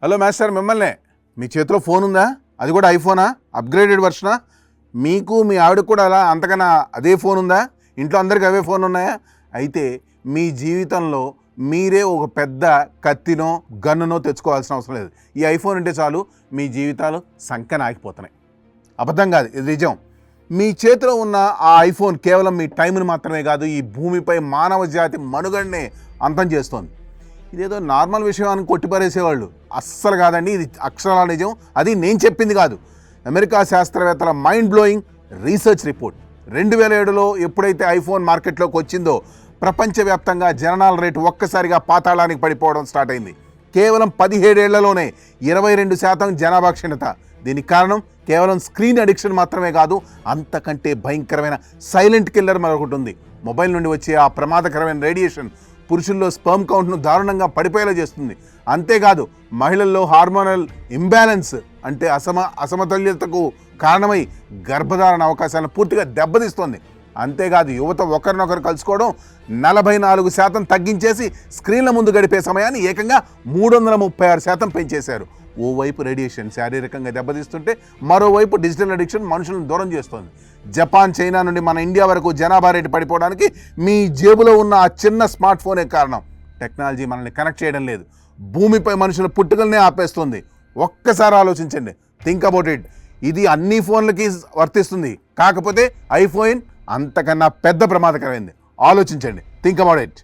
Hello master, మిమ్మల్నే. మీ చేతిలో phone ఉందా? అది కూడా ఐఫోనా? అప్గ్రేడెడ్ వర్షనా? మీకు మీ ఆవిడకు కూడా అలా అంతకన్నా అదే ఫోన్ ఉందా? ఇంట్లో అందరికీ అవే ఫోన్ ఉన్నాయా? అయితే మీ జీవితంలో మీరే ఒక పెద్ద కత్తినో గన్నునో తెచ్చుకోవాల్సిన అవసరం లేదు. ఈ ఐఫోన్ ఉంటే చాలు, మీ జీవితాలు సంకన ఆగిపోతున్నాయి. అబద్ధం కాదు, ఇది నిజం. మీ చేతిలో ఉన్న ఆ ఐఫోన్ కేవలం మీ టైంని మాత్రమే కాదు, ఈ భూమిపై మానవ జాతి మనుగడనే అంతం చేస్తోంది. ఇదేదో నార్మల్ విషయం అని కొట్టిపారేసేవాళ్ళు. అస్సలు కాదండి, ఇది అక్షరాల నిజం. అది నేను చెప్పింది కాదు. అమెరికా శాస్త్రవేత్తల మైండ్ బ్లోయింగ్ రీసెర్చ్ రిపోర్ట్. 2007లో ఎప్పుడైతే ఐఫోన్ మార్కెట్లోకి వచ్చిందో ప్రపంచవ్యాప్తంగా జననాల రేటు ఒక్కసారిగా పాతాళానికి పడిపోవడం స్టార్ట్ అయింది. కేవలం 17 ఏళ్లలోనే 22% జనాభా క్షీణత. దీనికి కారణం కేవలం స్క్రీన్ అడిక్షన్ మాత్రమే కాదు, అంతకంటే భయంకరమైన సైలెంట్ కిల్లర్ మరొకటి ఉంది. మొబైల్ నుండి వచ్చే ఆ ప్రమాదకరమైన రేడియేషన్ పురుషుల్లో స్పర్మ్ కౌంట్ను దారుణంగా పడిపోయేలా చేస్తుంది. అంతేకాదు, మహిళల్లో హార్మోనల్ ఇంబ్యాలెన్స్ అంటే అసమతుల్యతకు కారణమై గర్భధారణ అవకాశాలను పూర్తిగా దెబ్బతీస్తోంది. అంతేకాదు, యువత ఒకరినొకరు కలుసుకోవడం 44% తగ్గించేసి స్క్రీన్ల ముందు గడిపే సమయాన్ని ఏకంగా 336% పెంచేశారు. ఓవైపు రేడియేషన్ శారీరకంగా దెబ్బతీస్తుంటే మరోవైపు డిజిటల్ అడిక్షన్ మనుషులను దూరం చేస్తోంది. జపాన్, చైనా నుండి మన ఇండియా వరకు జనాభా రేటు పడిపోవడానికి మీ జేబులో ఉన్న ఆ చిన్న స్మార్ట్ ఫోనే కారణం. టెక్నాలజీ మనల్ని కనెక్ట్ చేయడం లేదు, భూమిపై మనుషుల పుట్టుకలనే ఆపేస్తుంది. ఒక్కసారి ఆలోచించండి, థింక్ అబౌట్ ఇట్. ఇది అన్ని ఫోన్లకి వర్తిస్తుంది, కాకపోతే ఐఫోన్ అంతకన్నా పెద్ద ప్రమాదకరమైంది. ఆలోచించండి, థింక్ అబౌట్ ఇట్.